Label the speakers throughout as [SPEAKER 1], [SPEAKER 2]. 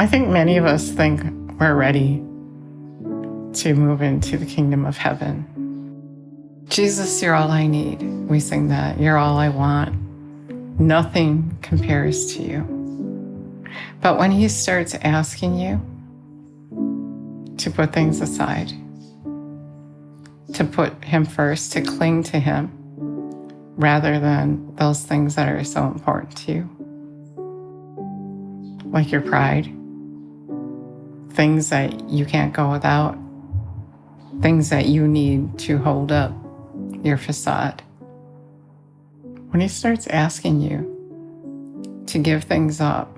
[SPEAKER 1] I think many of us think we're ready to move into the kingdom of heaven. Jesus, you're all I need. We sing that. You're all I want. Nothing compares to you. But when he starts asking you to put things aside, to put him first, to cling to him, rather than those things that are so important to you, like your pride, things that you can't go without, things that you need to hold up your facade. When he starts asking you to give things up,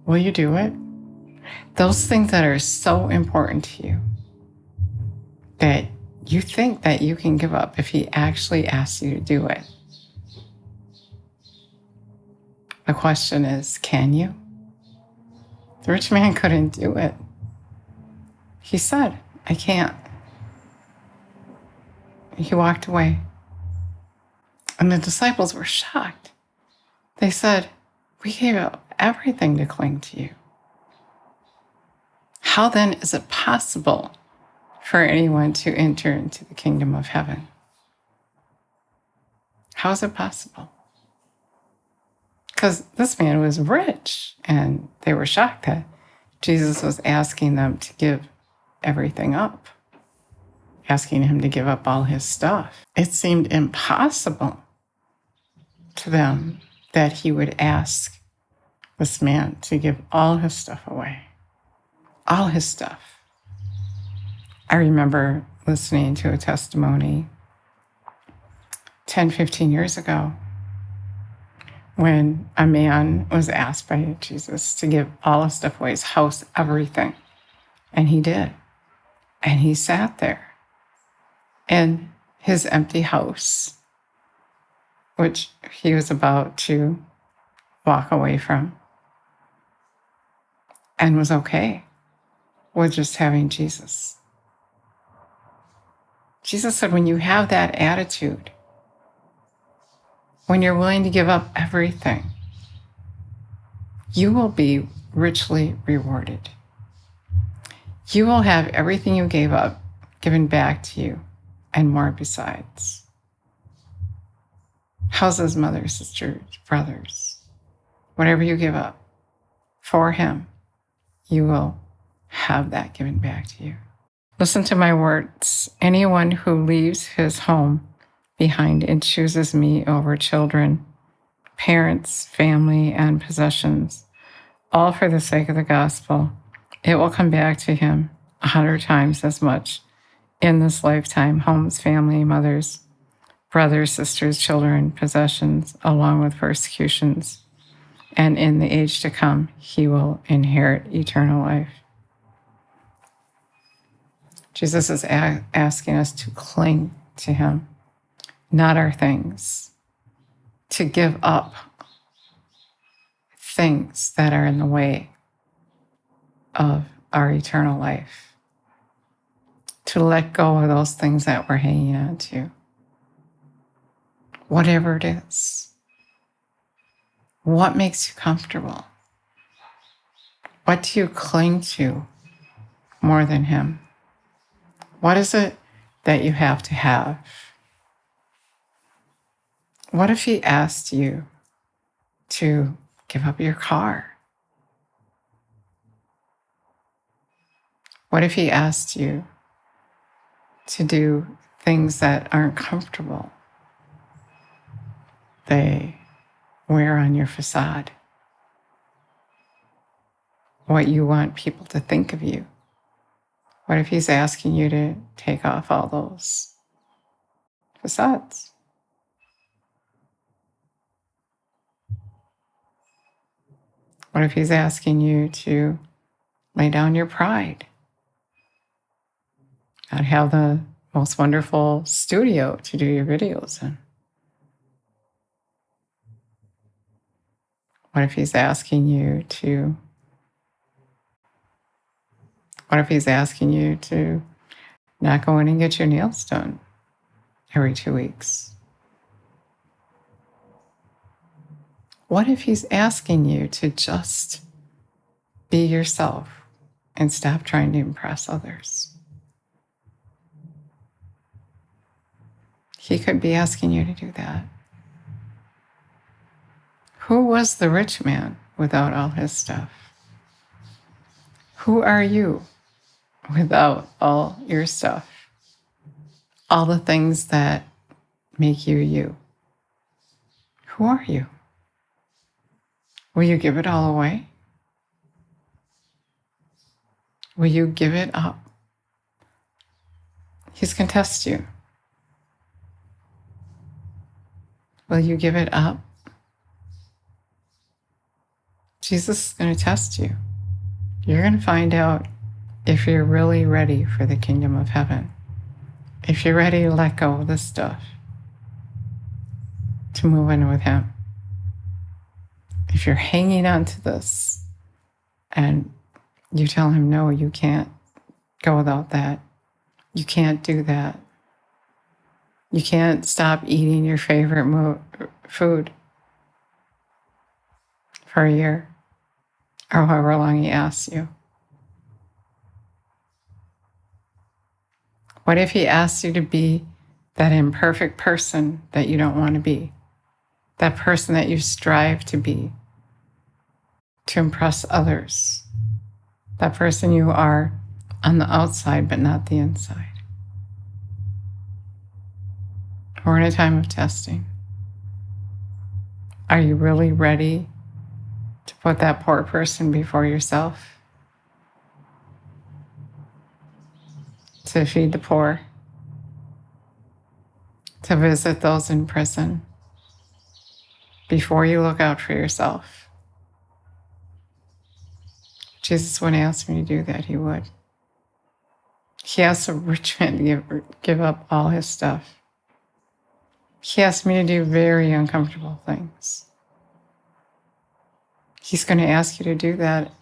[SPEAKER 1] will you do it? Those things that are so important to you that you think that you can give up if he actually asks you to do it. The question is, can you? The rich man couldn't do it. He said, I can't. He walked away. And the disciples were shocked. They said, we gave up everything to cling to you. How then is it possible for anyone to enter into the kingdom of heaven? How is it possible? Because this man was rich, and they were shocked that Jesus was asking them to give everything up, asking him to give up all his stuff. It seemed impossible to them that he would ask this man to give all his stuff away, all his stuff. I remember listening to a testimony 10, 15 years ago when a man was asked by Jesus to give all his stuff away, his house, everything. And he did. And he sat there in his empty house, which he was about to walk away from, and was okay with just having Jesus. Jesus said, when you have that attitude, when you're willing to give up everything, you will be richly rewarded. You will have everything you gave up given back to you and more besides. Houses, mothers, sisters, brothers, whatever you give up for him, you will have that given back to you. Listen to my words. Anyone who leaves his home behind and chooses me over children, parents, family, and possessions, all for the sake of the gospel, it will come back to him 100 times as much in this lifetime: homes, family, mothers, brothers, sisters, children, possessions, along with persecutions. And in the age to come, he will inherit eternal life. Jesus is asking us to cling to him, not our things, to give up things that are in the way of our eternal life, to let go of those things that we're hanging on to, whatever it is. What makes you comfortable? What do you cling to more than him? What is it that you have to have? What if he asked you to give up your car? What if he asked you to do things that aren't comfortable? They wear on your facade. What you want people to think of you. What if he's asking you to take off all those facades? What if he's asking you to lay down your pride? Not have the most wonderful studio to do your videos in. What if he's asking you to not go in and get your nails done every 2 weeks? What if he's asking you to just Be yourself and stop trying to impress others. He could be asking you to do that. Who was the rich man without all his stuff? Who are you without all your stuff? All the things that make you you. Who are you? Will you give it all away? Will you give it up? He's going to test you. Will you give it up? Jesus is going to test you. You're going to find out if you're really ready for the kingdom of heaven. If you're ready to let go of this stuff, to move in with him. If you're hanging on to this and you tell him, no, you can't go without that. You can't do that. You can't stop eating your favorite food for a year or however long he asks you. What if he asks you to be that imperfect person that you don't want to be? That person that you strive to be, to impress others. That person you are on the outside, but not the inside. We're in a time of testing. Are you really ready to put that poor person before yourself? To feed the poor? To visit those in prison? Before you look out for yourself? Jesus wouldn't ask me to do that, he would. He asked a rich man to give up all his stuff. He asked me to do very uncomfortable things. He's going to ask you to do that.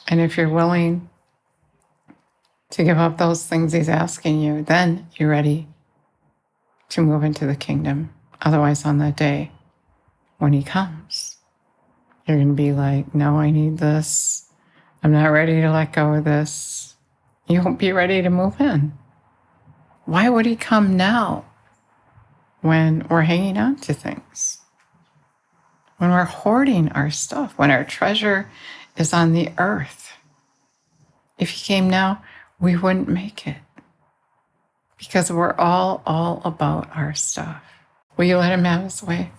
[SPEAKER 1] And if you're willing to give up those things he's asking you, then you're ready to move into the kingdom. Otherwise, on that day, when he comes, you're going to be like, no, I need this. I'm not ready to let go of this. You won't be ready to move in. Why would he come now when we're hanging on to things? When we're hoarding our stuff, when our treasure is on the earth. If he came now, we wouldn't make it. Because we're all about our stuff. Will you let him have his way?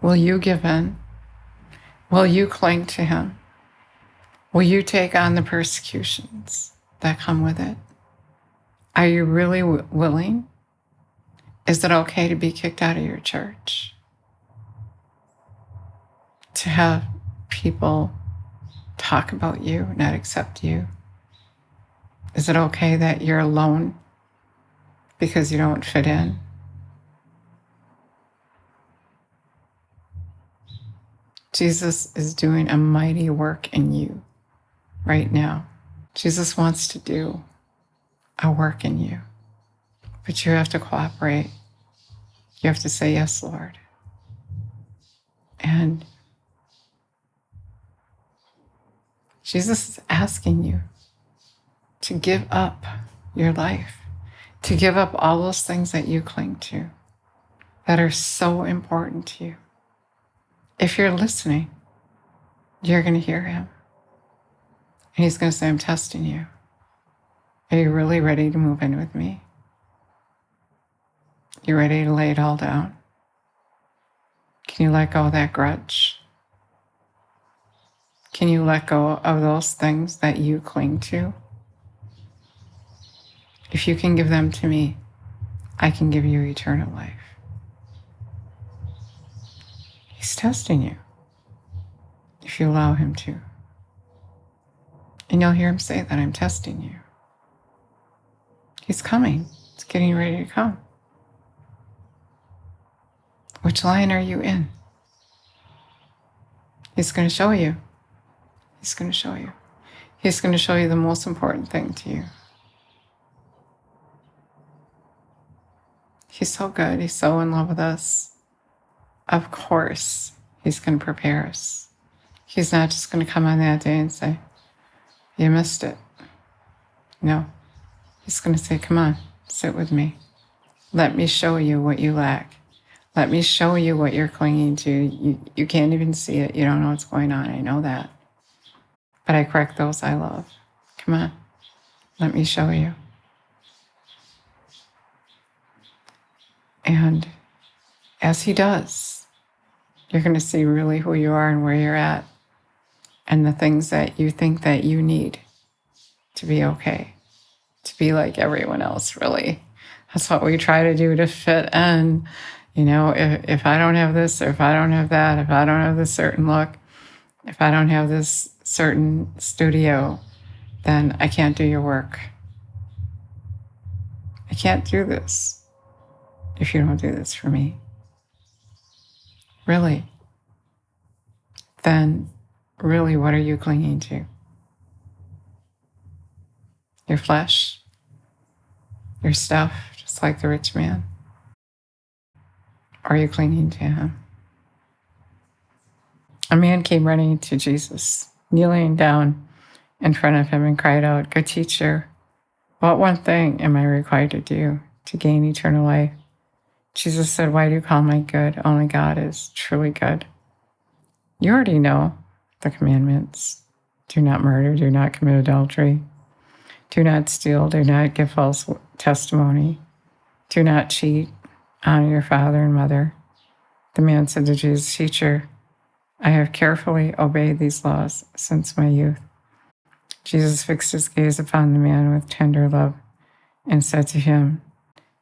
[SPEAKER 1] Will you give in? Will you cling to him? Will you take on the persecutions that come with it? Are you really willing? Is it okay to be kicked out of your church? To have people talk about you, not accept you? Is it okay that you're alone because you don't fit in? Jesus is doing a mighty work in you right now. Jesus wants to do a work in you, but you have to cooperate. You have to say, yes, Lord. And Jesus is asking you to give up your life, to give up all those things that you cling to that are so important to you. If you're listening, you're going to hear him. And he's going to say, I'm testing you. Are you really ready to move in with me? You ready to lay it all down? Can you let go of that grudge? Can you let go of those things that you cling to? If you can give them to me, I can give you eternal life. He's testing you if you allow him to. And you'll hear him say that, I'm testing you. He's coming. It's getting ready to come. Which line are you in? He's going to show you. He's going to show you. He's going to show you the most important thing to you. He's so good. He's so in love with us. Of course, he's going to prepare us. He's not just going to come on that day and say, You missed it. No. He's going to say, come on, sit with me. Let me show you what you lack. Let me show you what you're clinging to. You can't even see it. You don't know what's going on. I know that. But I correct those I love. Come on, let me show you. And as he does, you're going to see really who you are and where you're at and the things that you think that you need to be okay, to be like everyone else, really. That's what we try to do to fit in. You know, if I don't have this, or if I don't have that, if I don't have this certain look, if I don't have this certain studio, then I can't do your work. I can't do this if you don't do this for me. Really? Then really, what are you clinging to? Your flesh? Your stuff, just like the rich man? Or are you clinging to him? A man came running to Jesus, kneeling down in front of him and cried out, "Good teacher, what one thing am I required to do to gain eternal life?" Jesus said, "Why do you call me good? Only God is truly good. You already know the commandments. Do not murder, do not commit adultery, do not steal, do not give false testimony, do not cheat, honor your father and mother." The man said to Jesus, "Teacher, I have carefully obeyed these laws since my youth." Jesus fixed his gaze upon the man with tender love and said to him,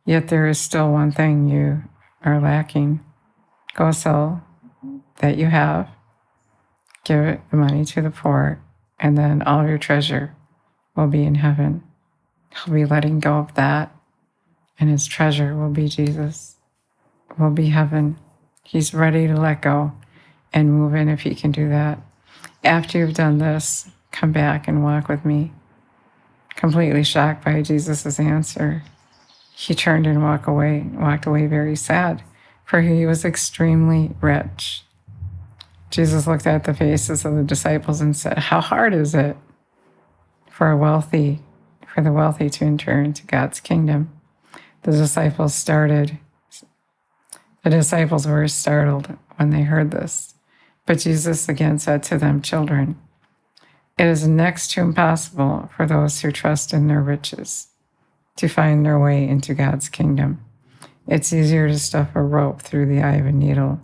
[SPEAKER 1] "Yet there is still one thing you are lacking. Go sell that you have, give the money to the poor, and then all your treasure will be in heaven." He'll be letting go of that, and his treasure will be Jesus, will be heaven. He's ready to let go and move in if he can do that. After you've done this, come back and walk with me. Completely shocked by Jesus' answer, he turned and walked away very sad, for he was extremely rich. Jesus looked at the faces of the disciples and said, "How hard is it for the wealthy to enter into God's kingdom?" The disciples were startled when they heard this. But Jesus again said to them, "Children, it is next to impossible for those who trust in their riches to find their way into God's kingdom. It's easier to stuff a rope through the eye of a needle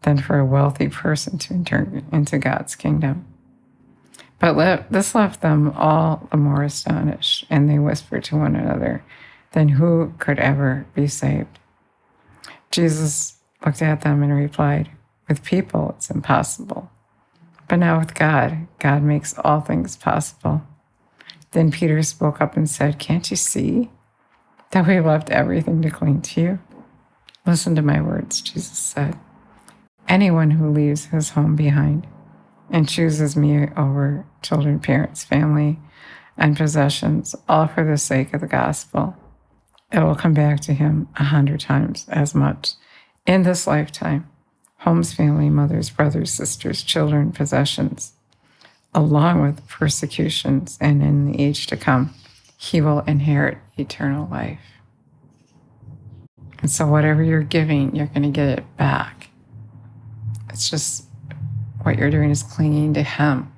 [SPEAKER 1] than for a wealthy person to enter into God's kingdom." But this left them all the more astonished, and they whispered to one another, "Then who could ever be saved?" Jesus looked at them and replied, "With people, it's impossible. But now with God, God makes all things possible." Then Peter spoke up and said, "Can't you see that we left everything to cling to you?" "Listen to my words," Jesus said. "Anyone who leaves his home behind and chooses me over children, parents, family, and possessions, all for the sake of the gospel, it will come back to him 100 times as much in this lifetime. Homes, family, mothers, brothers, sisters, children, possessions, along with persecutions, and in the age to come, he will inherit eternal life." And so whatever you're giving, you're going to get it back. It's just what you're doing is clinging to him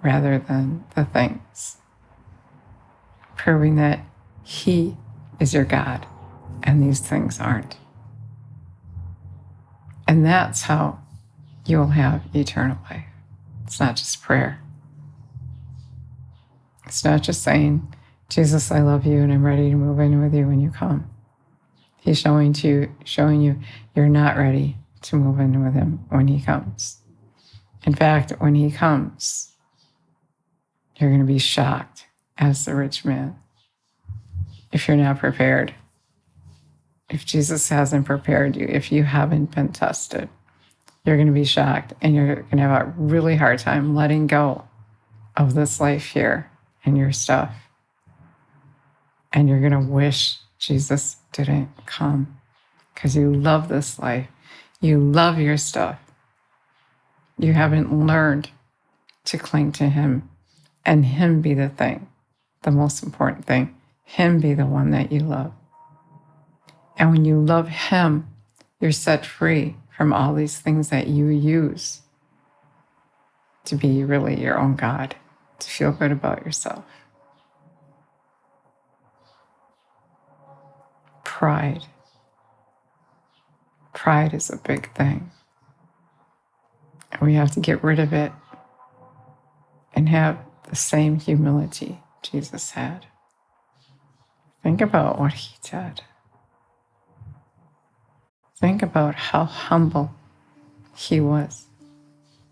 [SPEAKER 1] rather than the things, proving that he is your God and these things aren't. And that's how you'll have eternal life. It's not just prayer. It's not just saying, "Jesus, I love you and I'm ready to move in with you when you come." He's showing you you're not ready to move in with him when he comes. In fact, when he comes, you're going to be shocked as the rich man if you're not prepared. If Jesus hasn't prepared you, if you haven't been tested, you're going to be shocked and you're going to have a really hard time letting go of this life here and your stuff. And you're going to wish Jesus didn't come because you love this life. You love your stuff. You haven't learned to cling to Him and Him be the thing, the most important thing. Him be the one that you love. And when you love Him, you're set free from all these things that you use to be really your own God, to feel good about yourself. Pride. Pride is a big thing. And we have to get rid of it and have the same humility Jesus had. Think about what He did. Think about how humble He was.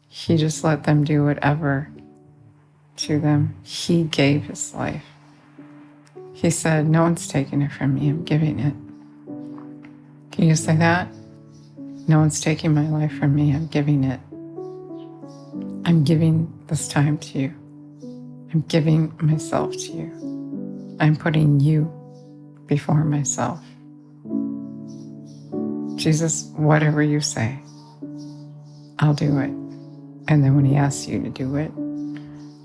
[SPEAKER 1] He just let them do whatever to them. He gave His life. He said, no one's taking it from me, I'm giving it. Can you say that? No one's taking my life from me, I'm giving it. I'm giving this time to you. I'm giving myself to you. I'm putting you before myself. Jesus, whatever you say, I'll do it. And then when He asks you to do it,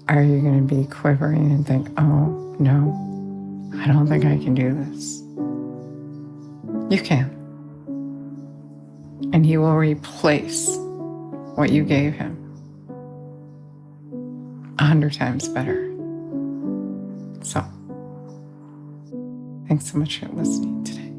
[SPEAKER 1] are you going to be quivering and think, oh, no, I don't think I can do this? You can. And He will replace what you gave Him 100 times better. So, thanks so much for listening today.